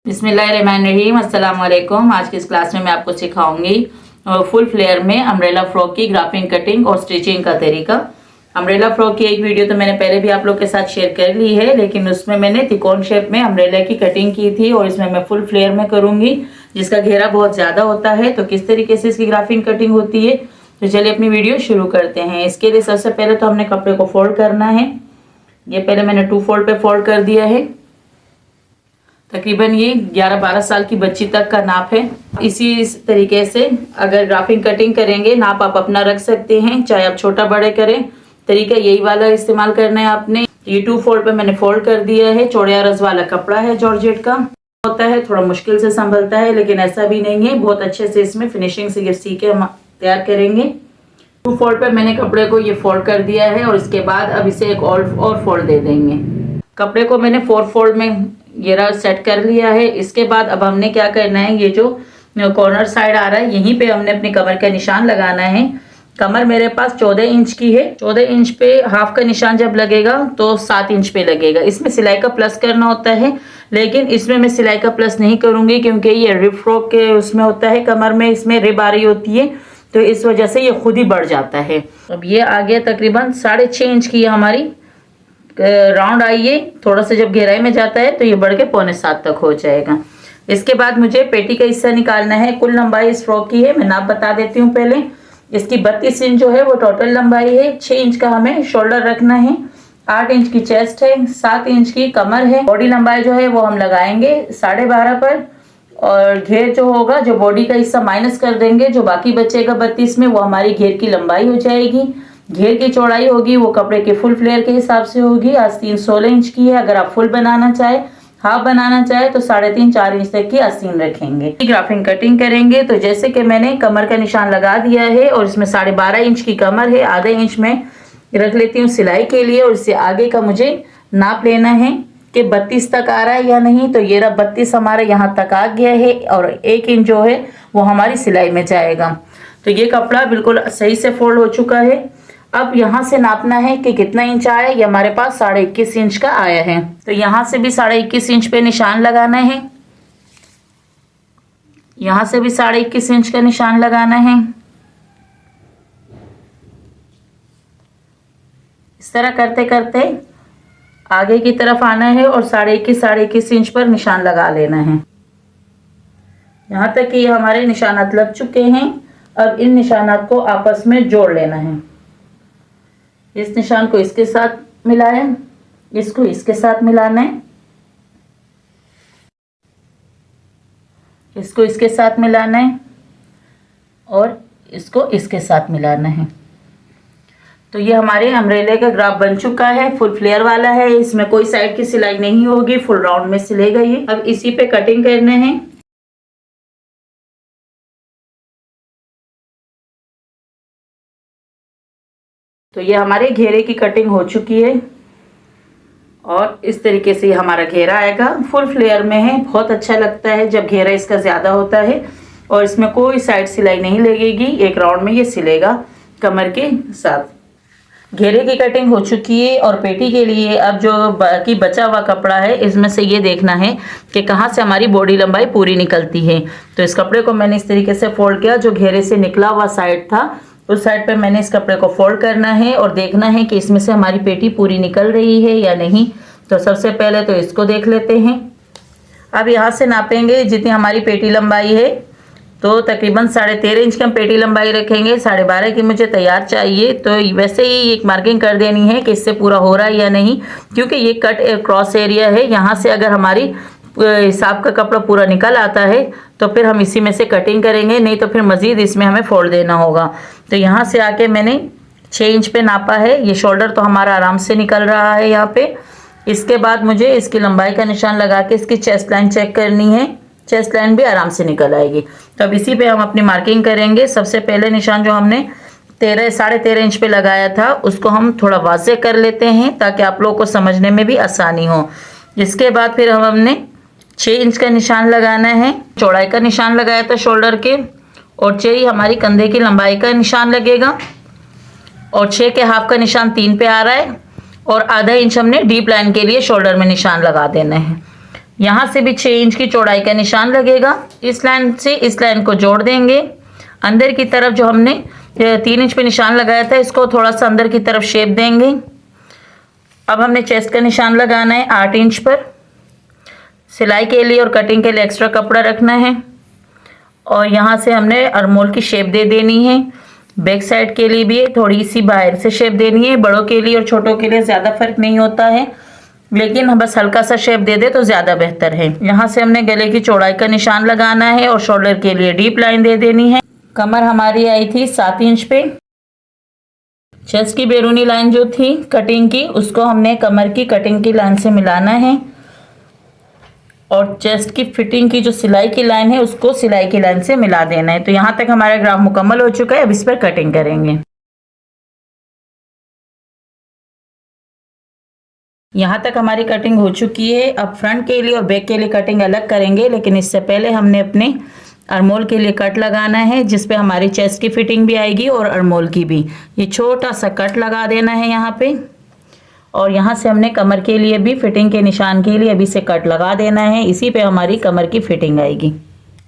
बिस्मिल्लाहिर्रहमानिर्रहीम, अस्सलाम वालेकुम। आज की इस क्लास में मैं आपको सिखाऊंगी फुल फ्लेयर में अम्ब्रेला फ्रॉक की ग्राफिंग, कटिंग और स्टिचिंग का तरीका। अम्ब्रेला फ्रॉक की एक वीडियो तो मैंने पहले भी आप लोग के साथ शेयर कर ली है, लेकिन उसमें मैंने त्रिकोण शेप में अम्ब्रेला की कटिंग की थी और इसमें मैं फुल फ्लेयर में करूंगी, जिसका घेरा बहुत ज़्यादा होता है। तो किस तरीके से इसकी ग्राफिंग कटिंग होती है, तो चलिए अपनी वीडियो शुरू करते हैं। इसके लिए सबसे पहले तो हमने कपड़े को फोल्ड करना है। ये पहले मैंने 2 फोल्ड पे फोल्ड कर दिया है। तकरीबन ये 11-12 साल की बच्ची तक का नाप है। इसी तरीके से अगर ग्राफिंग कटिंग करेंगे, नाप आप अपना रख सकते हैं, चाहे आप छोटा बड़े करें, तरीका यही वाला इस्तेमाल करना है आपने। ये 2 फोल्ड पे मैंने फोल्ड कर दिया है। चौड़े अरज वाला कपड़ा है, जॉर्जेट का होता है, थोड़ा मुश्किल से संभलता है, लेकिन ऐसा भी नहीं है, बहुत अच्छे से इसमें फिनिशिंग से सी के हम तैयार करेंगे। 2 फोल्ड पे मैंने कपड़े को ये फोल्ड कर दिया है और इसके बाद अब इसे एक और फोल्ड दे देंगे। कपड़े को मैंने 4 फोल्ड में ये सेट कर लिया है। इसके बाद अब हमने क्या करना है, ये जो कॉर्नर साइड आ रहा है, यहीं पे हमने अपनी कमर का निशान लगाना है। कमर मेरे पास 14 इंच की है। 14 इंच पे हाफ का निशान जब लगेगा तो 7 इंच पे लगेगा। इसमें सिलाई का प्लस करना होता है, लेकिन इसमें मैं सिलाई का प्लस नहीं करूंगी, क्योंकि ये रिब फ्रॉक के उसमें होता है, कमर में इसमें रिब आ रही होती है, तो इस वजह से ये खुद ही बढ़ जाता है। अब ये आ गया तकरीबन 6.5 इंच की हमारी राउंड आई है। थोड़ा सा जब गहराई में जाता है तो ये बढ़ के 6.25 तक हो जाएगा। इसके बाद मुझे पेटी का हिस्सा निकालना है। कुल लंबाई इस फ्रॉक की है, मैं नाप बता देती हूँ पहले। इसकी 32 इंच जो है वो टोटल लंबाई है। 6 इंच का हमें शोल्डर रखना है, 8 इंच की चेस्ट है, 7 इंच की कमर है। बॉडी लंबाई जो है वो हम लगाएंगे 12.5 पर, और घेर जो होगा, जो बॉडी का हिस्सा माइनस कर देंगे, जो बाकी बचेगा 32 में, वो हमारी घेर की लंबाई हो जाएगी। घेर की चौड़ाई होगी वो कपड़े के फुल फ्लेयर के हिसाब से होगी। आस्तीन 16 इंच की है। अगर आप फुल बनाना चाहे, हाफ बनाना चाहे, तो 3.5-4 इंच तक की आस्तीन रखेंगे। ग्राफिंग कटिंग करेंगे तो जैसे कि मैंने कमर का निशान लगा दिया है और इसमें 12.5 इंच की कमर है, आधा इंच में रख लेती हूँ सिलाई के लिए, और इससे आगे का मुझे नाप लेना है कि 32 तक आ रहा है या नहीं। तो ये रहा 32 हमारे यहाँ तक आ गया है, और 1 इंच जो है वो हमारी सिलाई में जाएगा। तो ये कपड़ा बिल्कुल सही से फोल्ड हो चुका है। अब यहाँ से नापना है कि कितना इंच आया। ये हमारे पास 21.5 इंच का आया है, तो यहाँ से भी 21.5 इंच पे निशान लगाना है। यहाँ से भी 21.5 इंच का निशान लगाना है। इस तरह करते करते आगे की तरफ आना है और 21.5 इंच पर निशान लगा लेना है। यहाँ तक कि हमारे निशानात लग चुके हैं। अब इन निशानात को आपस में जोड़ लेना है। इस निशान को इसके साथ मिलाएं, इसको इसके साथ मिलाना है, इसको इसके साथ मिलाना है, और इसको इसके साथ मिलाना है। तो ये हमारे अम्ब्रेला का ग्राफ बन चुका है। फुल फ्लेयर वाला है, इसमें कोई साइड की सिलाई नहीं होगी, फुल राउंड में सिलेगा ये। अब इसी पे कटिंग करने हैं। तो ये हमारे घेरे की कटिंग हो चुकी है, और इस तरीके से हमारा घेरा आएगा। फुल फ्लेयर में है, बहुत अच्छा लगता है जब घेरा इसका ज़्यादा होता है, और इसमें कोई साइड सिलाई नहीं लगेगी, एक राउंड में ये सिलेगा कमर के साथ। घेरे की कटिंग हो चुकी है। और पेटी के लिए अब जो बाकी बचा हुआ कपड़ा है, इसमें से ये देखना है कि कहाँ से हमारी बॉडी लंबाई पूरी निकलती है। तो इस कपड़े को मैंने इस तरीके से फोल्ड किया, जो घेरे से निकला हुआ साइड था उस साइड पे मैंने इस कपड़े को फोल्ड करना है और देखना है कि इसमें से हमारी पेटी पूरी निकल रही है या नहीं। तो सबसे पहले तो इसको देख लेते हैं। अब यहाँ से नापेंगे जितनी हमारी पेटी लंबाई है, तो तकरीबन 13.5 इंच की हम पेटी लंबाई रखेंगे। 12.5 की मुझे तैयार चाहिए, तो वैसे ही एक मार्किंग कर देनी है कि इससे पूरा हो रहा है या नहीं, क्योंकि ये कट क्रॉस एरिया है। यहाँ से अगर हमारी हिसाब का कपड़ा पूरा निकल आता है तो फिर हम इसी में से कटिंग करेंगे, नहीं तो फिर मज़ीद इसमें हमें फोल्ड देना होगा। तो यहाँ से आके मैंने 6 इंच पे नापा है। ये शोल्डर तो हमारा आराम से निकल रहा है यहाँ पे। इसके बाद मुझे इसकी लंबाई का निशान लगा के इसकी चेस्ट लाइन चेक करनी है। चेस्ट लाइन भी आराम से निकल आएगी। तो अब इसी पे हम अपनी मार्किंग करेंगे। सबसे पहले निशान जो हमने 13.5 इंच पे लगाया था, उसको हम थोड़ा वाज़े कर लेते हैं ताकि आप लोगों को समझने में भी आसानी हो। इसके बाद फिर हमने 6 इंच का निशान लगाना है। चौड़ाई का निशान लगाया था शोल्डर के, और 6 ही हमारी कंधे की लंबाई का निशान लगेगा, और 6 के हाफ का निशान 3 पे आ रहा है, और आधा इंच हमने डीप लाइन के लिए शोल्डर में निशान लगा देना है। यहाँ से भी 6 इंच की चौड़ाई का निशान लगेगा। इस लाइन से इस लाइन को जोड़ देंगे। अंदर की तरफ जो हमने 3 इंच पे निशान लगाया था, इसको थोड़ा सा अंदर की तरफ शेप देंगे। अब हमने चेस्ट का निशान लगाना है 8 इंच पर। सिलाई के लिए और कटिंग के लिए एक्स्ट्रा कपड़ा रखना है और यहाँ से हमने आर्महोल की शेप दे देनी है। बैक साइड के लिए भी थोड़ी सी बाहर से शेप देनी है। बड़ों के लिए और छोटों के लिए ज़्यादा फर्क नहीं होता है, लेकिन हम बस हल्का सा शेप दे दे तो ज़्यादा बेहतर है। यहाँ से हमने गले की चौड़ाई का निशान लगाना है और शोल्डर के लिए डीप लाइन दे देनी है। कमर हमारी आई थी 7 इंच पे। चेस्ट की बैरूनी लाइन जो थी कटिंग की, उसको हमने कमर की कटिंग की लाइन से मिलाना है और चेस्ट की फिटिंग की जो सिलाई की लाइन है उसको सिलाई की लाइन से मिला देना है। तो यहाँ तक हमारा ग्राफ मुकम्मल हो चुका है। अब इस पर कटिंग करेंगे। यहाँ तक हमारी कटिंग हो चुकी है। अब फ्रंट के लिए और बैक के लिए कटिंग अलग करेंगे, लेकिन इससे पहले हमने अपने आर्महोल के लिए कट लगाना है, जिस पे हमारी चेस्ट की फिटिंग भी आएगी और आर्महोल की भी। ये छोटा सा कट लगा देना है यहाँ पे और यहाँ से हमने कमर के लिए भी फिटिंग के निशान के लिए अभी से कट लगा देना है। इसी पे हमारी कमर की फिटिंग आएगी।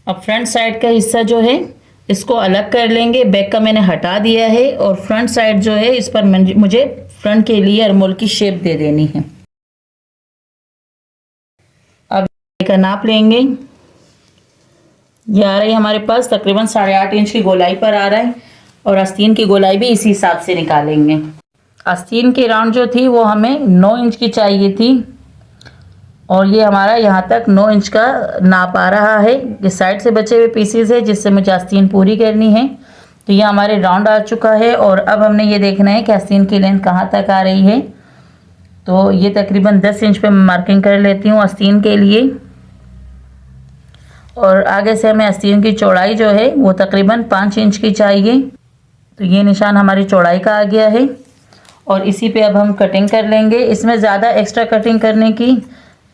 अब फ्रंट साइड का हिस्सा जो है इसको अलग कर लेंगे। बैक का मैंने हटा दिया है और फ्रंट साइड जो है इस पर मुझे फ्रंट के लिए आर्महोल की शेप दे देनी है। अब का नाप लेंगे। ये आ रही है हमारे पास तकरीबन 8.5 इंच की गोलाई पर आ रहा है और आस्तीन की गोलाई भी इसी हिसाब से निकालेंगे। आस्तीन की राउंड जो थी वो हमें 9 इंच की चाहिए थी और ये हमारा यहाँ तक 9 इंच का नाप आ रहा है। ये साइड से बचे हुए पीसीज है जिससे मुझे आस्तीन पूरी करनी है। तो ये हमारे राउंड आ चुका है और अब हमने ये देखना है कि आस्तीन की लेंथ कहाँ तक आ रही है। तो ये तकरीबन 10 इंच पे मैं मार्किंग कर लेती हूँ आस्तीन के लिए और आगे से हमें आस्तीन की चौड़ाई जो है वो तकरीबन 5 इंच की चाहिए। तो ये निशान हमारी चौड़ाई का आ गया है और इसी पे अब हम कटिंग कर लेंगे। इसमें ज़्यादा एक्स्ट्रा कटिंग करने की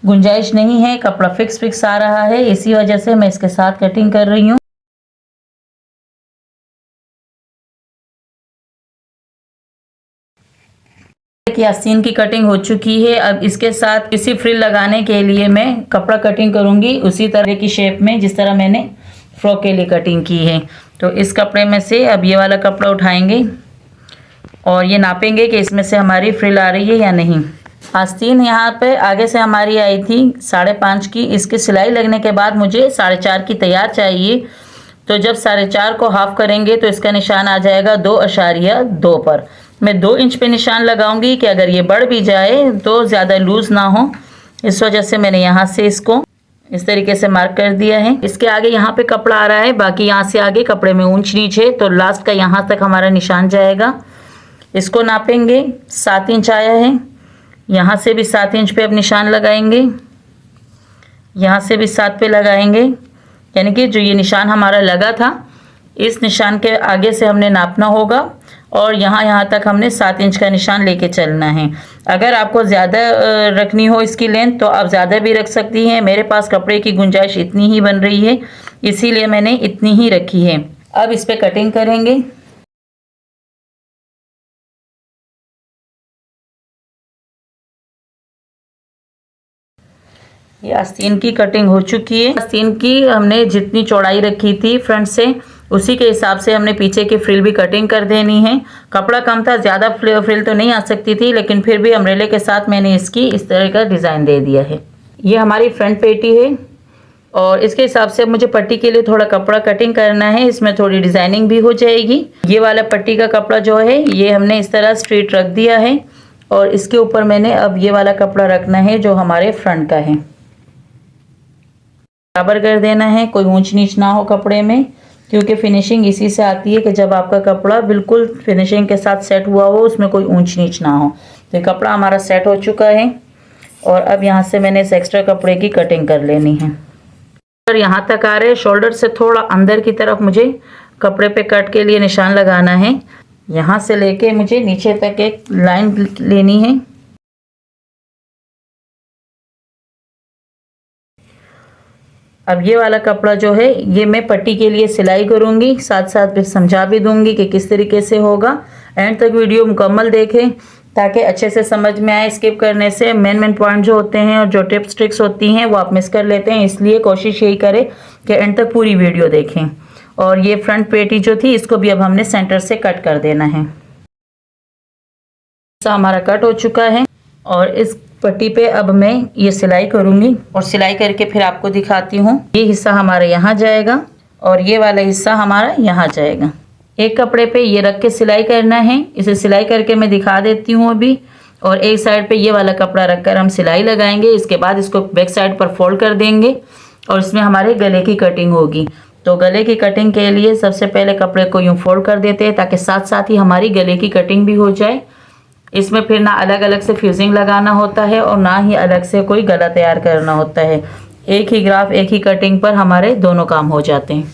गुंजाइश नहीं है, कपड़ा फिक्स आ रहा है, इसी वजह से मैं इसके साथ कटिंग कर रही हूँ। कि आस्तीन की कटिंग हो चुकी है। अब इसके साथ किसी फ्रिल लगाने के लिए मैं कपड़ा कटिंग करूंगी उसी तरह की शेप में जिस तरह मैंने फ्रॉक के लिए कटिंग की है। तो इस कपड़े में से अब ये वाला कपड़ा उठाएंगे और ये नापेंगे कि इसमें से हमारी फ्रिल आ रही है या नहीं। आस्तीन यहाँ पे आगे से हमारी आई थी 5.5 की। इसकी सिलाई लगने के बाद मुझे 4.5 की तैयार चाहिए। तो जब 4.5 को हाफ करेंगे तो इसका निशान आ जाएगा 2.2 पर। मैं 2 इंच पे निशान लगाऊंगी कि अगर ये बढ़ भी जाए तो ज़्यादा लूज़ ना हो, इस वजह से मैंने यहाँ से इसको इस तरीके से मार्क कर दिया है। इसके आगे यहाँ पे कपड़ा आ रहा है, बाकी यहाँ से आगे कपड़े में ऊंच नीच है, तो लास्ट का यहाँ तक हमारा निशान जाएगा। इसको नापेंगे, 7 इंच आया है। यहाँ से भी 7 इंच पे अब निशान लगाएंगे, यहाँ से भी 7 पे लगाएंगे, यानी कि जो ये निशान हमारा लगा था इस निशान के आगे से हमने नापना होगा और यहाँ तक हमने 7 इंच का निशान लेके चलना है। अगर आपको ज़्यादा रखनी हो इसकी लेंथ तो आप ज़्यादा भी रख सकती हैं। मेरे पास कपड़े की गुंजाइश इतनी ही बन रही है, इसीलिए मैंने इतनी ही रखी है। अब इस पे कटिंग करेंगे। ये आस्तीन की कटिंग हो चुकी है। आस्तीन की हमने जितनी चौड़ाई रखी थी फ्रंट से उसी के हिसाब से हमने पीछे की फ्रिल भी कटिंग कर देनी है। कपड़ा कम था, ज़्यादा फ्रिल तो नहीं आ सकती थी, लेकिन फिर भी अम्ब्रेले के साथ मैंने इसकी इस तरह का डिज़ाइन दे दिया है। ये हमारी फ्रंट पेटी है और इसके हिसाब से मुझे पट्टी के लिए थोड़ा कपड़ा कटिंग करना है। इसमें थोड़ी डिज़ाइनिंग भी हो जाएगी। ये वाला पट्टी का कपड़ा जो है ये हमने इस तरह स्ट्रेट रख दिया है और इसके ऊपर मैंने अब ये वाला कपड़ा रखना है जो हमारे फ्रंट का है। बराबर कर देना है, कोई ऊंच नीच ना हो कपड़े में, क्योंकि फिनिशिंग इसी से आती है कि जब आपका कपड़ा बिल्कुल फिनिशिंग के साथ सेट हुआ हो, उसमें कोई ऊंच नीच ना हो। तो ये कपड़ा हमारा सेट हो चुका है और अब यहाँ से मैंने इस एक्स्ट्रा कपड़े की कटिंग कर लेनी है। और यहाँ तक आ रहे, शोल्डर से थोड़ा अंदर की तरफ मुझे कपड़े पे कट के लिए निशान लगाना है। यहाँ से लेके मुझे नीचे तक एक लाइन लेनी है। अब ये वाला कपड़ा जो है ये मैं पट्टी के लिए सिलाई करूँगी, साथ साथ फिर समझा भी दूंगी कि किस तरीके से होगा। एंड तक वीडियो मुकम्मल देखें ताकि अच्छे से समझ में आए। स्किप करने से मेन पॉइंट जो होते हैं और जो टिप्स ट्रिक्स होती हैं वो आप मिस कर लेते हैं, इसलिए कोशिश यही करें कि एंड तक पूरी वीडियो देखें। और ये फ्रंट पेटी जो थी इसको भी अब हमने सेंटर से कट कर देना है। हिस्सा हमारा कट हो चुका है और इस पट्टी पे अब मैं ये सिलाई करूँगी और सिलाई करके फिर आपको दिखाती हूँ। ये हिस्सा हमारा यहाँ जाएगा और ये वाला हिस्सा हमारा यहाँ जाएगा। एक कपड़े पे ये रख के सिलाई करना है। इसे सिलाई करके मैं दिखा देती हूँ अभी। और एक साइड पे ये वाला कपड़ा रखकर हम सिलाई लगाएंगे। इसके बाद इसको बैक साइड पर फोल्ड कर देंगे और इसमें हमारे गले की कटिंग होगी। तो गले की कटिंग के लिए सबसे पहले कपड़े को यूँ फोल्ड कर देते हैं ताकि साथ साथ ही हमारी गले की कटिंग भी हो जाए। इसमें फिर ना अलग अलग से फ्यूजिंग लगाना होता है और ना ही अलग से कोई गला तैयार करना होता है। एक ही ग्राफ एक ही कटिंग पर हमारे दोनों काम हो जाते हैं।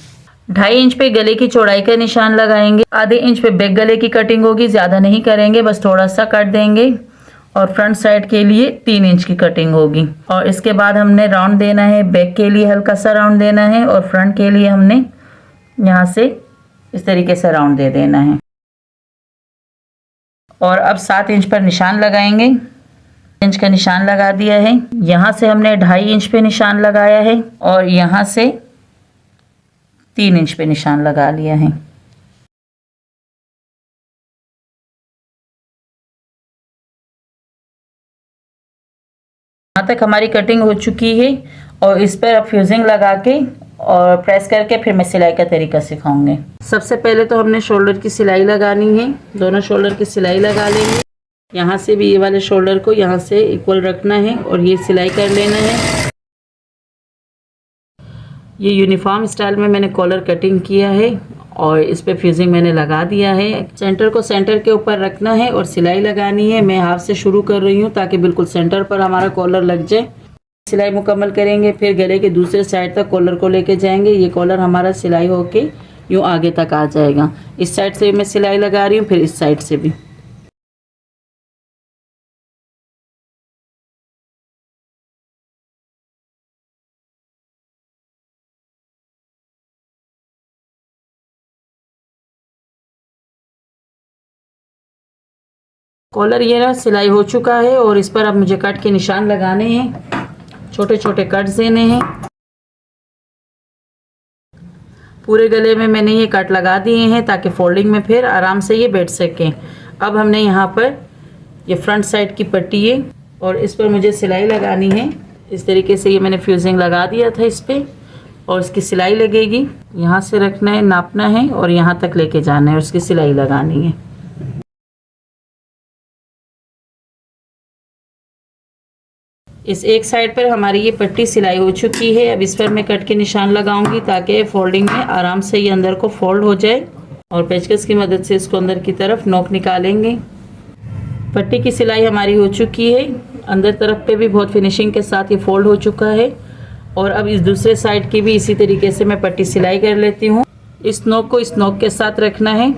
2.5 इंच पे गले की चौड़ाई का निशान लगाएंगे। आधे इंच पे बैक गले की कटिंग होगी, ज़्यादा नहीं करेंगे, बस थोड़ा सा काट देंगे। और फ्रंट साइड के लिए 3 इंच की कटिंग होगी। और इसके बाद हमने राउंड देना है। बैक के लिए हल्का सा राउंड देना है और फ्रंट के लिए हमने यहाँ से इस तरीके से राउंड दे देना है। और अब 7 इंच पर निशान लगाएंगे। इंच का निशान लगा दिया है। यहाँ से हमने 2.5 इंच पे निशान लगाया है और यहाँ से 3 इंच पे निशान लगा लिया है। यहाँ तक हमारी कटिंग हो चुकी है और इस पर अब फ्यूजिंग लगा के और प्रेस करके फिर मैं सिलाई का तरीका सिखाऊंगी। सबसे पहले तो हमने शोल्डर की सिलाई लगानी है। दोनों शोल्डर की सिलाई लगा लेंगे। यहाँ से भी ये वाले शोल्डर को यहाँ से इक्वल रखना है और ये सिलाई कर लेना है। ये यूनिफॉर्म स्टाइल में मैंने कॉलर कटिंग किया है और इस पे फ्यूजिंग मैंने लगा दिया है। सेंटर को सेंटर के ऊपर रखना है और सिलाई लगानी है। मैं हाफ से शुरू कर रही हूँ ताकि बिल्कुल सेंटर पर हमारा कॉलर लग जाए। सिलाई मुकम्मल करेंगे, फिर गले के दूसरे साइड तक कॉलर को लेके जाएंगे। ये कॉलर हमारा सिलाई होके यूँ आगे तक आ जाएगा। इस साइड से मैं सिलाई लगा रही हूँ, फिर इस साइड से भी। कॉलर ये ना सिलाई हो चुका है और इस पर अब मुझे कट के निशान लगाने हैं। छोटे छोटे कट्स देने हैं। पूरे गले में मैंने ये कट लगा दिए हैं ताकि फोल्डिंग में फिर आराम से ये बैठ सकें। अब हमने यहाँ पर ये फ्रंट साइड की पट्टी है और इस पर मुझे सिलाई लगानी है। इस तरीके से ये मैंने फ्यूजिंग लगा दिया था इस पर और इसकी सिलाई लगेगी। यहाँ से रखना है, नापना है और यहाँ तक लेके जाना है और उसकी सिलाई लगानी है। इस एक साइड पर हमारी ये पट्टी सिलाई हो चुकी है। अब इस पर मैं कट के निशान लगाऊंगी ताकि फोल्डिंग में आराम से ये अंदर को फोल्ड हो जाए और पेचकस की मदद से इसको अंदर की तरफ नोक निकालेंगे। पट्टी की सिलाई हमारी हो चुकी है। अंदर तरफ पे भी बहुत फिनिशिंग के साथ ये फोल्ड हो चुका है। और अब इस दूसरे साइड की भी इसी तरीके से मैं पट्टी सिलाई कर लेती हूँ। इस नोक को इस नोक के साथ रखना है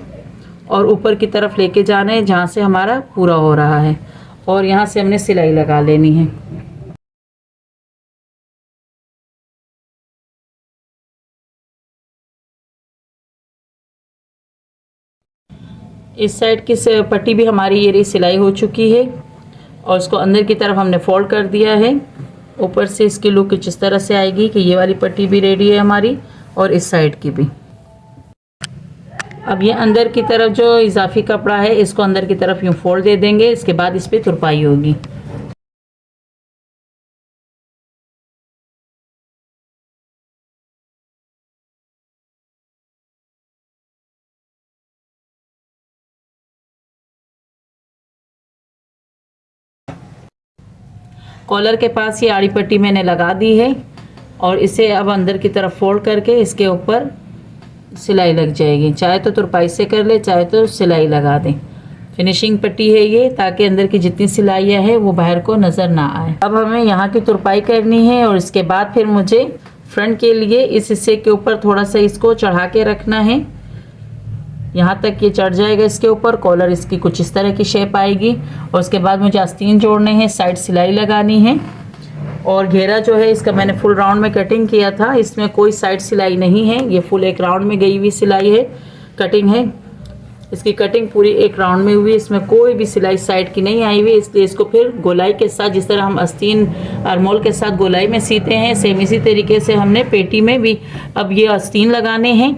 और ऊपर की तरफ लेके जाना है जहाँ से हमारा पूरा हो रहा है और यहाँ से हमने सिलाई लगा लेनी है। इस साइड की पट्टी भी हमारी ये रही सिलाई हो चुकी है और उसको अंदर की तरफ हमने फोल्ड कर दिया है। ऊपर से इसकी लुक कुछ इस तरह से आएगी कि ये वाली पट्टी भी रेडी है हमारी और इस साइड की भी। अब ये अंदर की तरफ जो इजाफी कपड़ा है इसको अंदर की तरफ यूँ फोल्ड दे देंगे। इसके बाद इस पर तुरपाई होगी। कॉलर के पास ये आड़ी पट्टी मैंने लगा दी है और इसे अब अंदर की तरफ फोल्ड करके इसके ऊपर सिलाई लग जाएगी। चाहे तो तुरपाई से कर ले, चाहे तो सिलाई लगा दें। फिनिशिंग पट्टी है ये ताकि अंदर की जितनी सिलाइयाँ हैं वो बाहर को नज़र ना आए। अब हमें यहाँ की तुरपाई करनी है और इसके बाद फिर मुझे फ्रंट के लिए इस हिस्से के ऊपर थोड़ा सा इसको चढ़ा के रखना है। यहाँ तक ये चढ़ जाएगा इसके ऊपर। कॉलर इसकी कुछ इस तरह की शेप आएगी और उसके बाद मुझे आस्तीन जोड़ने हैं, साइड सिलाई लगानी है। और घेरा जो है इसका मैंने फुल राउंड में कटिंग किया था। इसमें कोई साइड सिलाई नहीं है, ये फुल एक राउंड में गई हुई सिलाई है, कटिंग है। इसकी कटिंग पूरी एक राउंड में हुई, इसमें कोई भी सिलाई साइड की नहीं आई हुई, इसलिए इसको फिर गोलाई के साथ, जिस तरह हम आस्तीन आर्मोल के साथ गोलाई में सीते हैं, सेम इसी तरीके से हमने पेटी में भी अब ये आस्तीन लगाने हैं।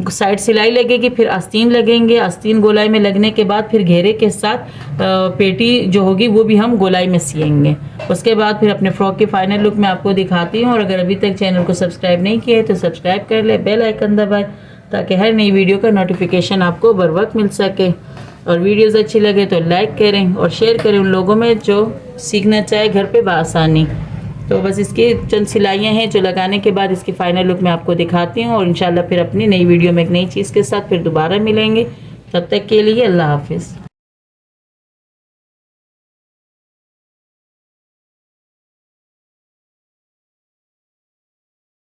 साइड सिलाई लगेगी, फिर आस्तीन लगेंगे, आस्तीन गोलाई में लगने के बाद फिर घेरे के साथ पेटी जो होगी वो भी हम गोलाई में सिएंगे। उसके बाद फिर अपने फ्रॉक की फाइनल लुक मैं आपको दिखाती हूँ। और अगर अभी तक चैनल को सब्सक्राइब नहीं किया है तो सब्सक्राइब कर ले, बेल आइकन दबाए, ताकि हर नई वीडियो का नोटिफिकेशन आपको बर वक्त मिल सके। और वीडियोज़ अच्छी लगे तो लाइक करें और शेयर करें उन लोगों में जो सीखना चाहे घर पे बआसानी। तो बस इसकी चंद सिलाइयाँ हैं जो लगाने के बाद इसकी फाइनल लुक मैं आपको दिखाती हूँ। और इंशाल्लाह फिर अपनी नई वीडियो में एक नई चीज़ के साथ फिर दोबारा मिलेंगे। तब तक के लिए अल्लाह हाफिज़।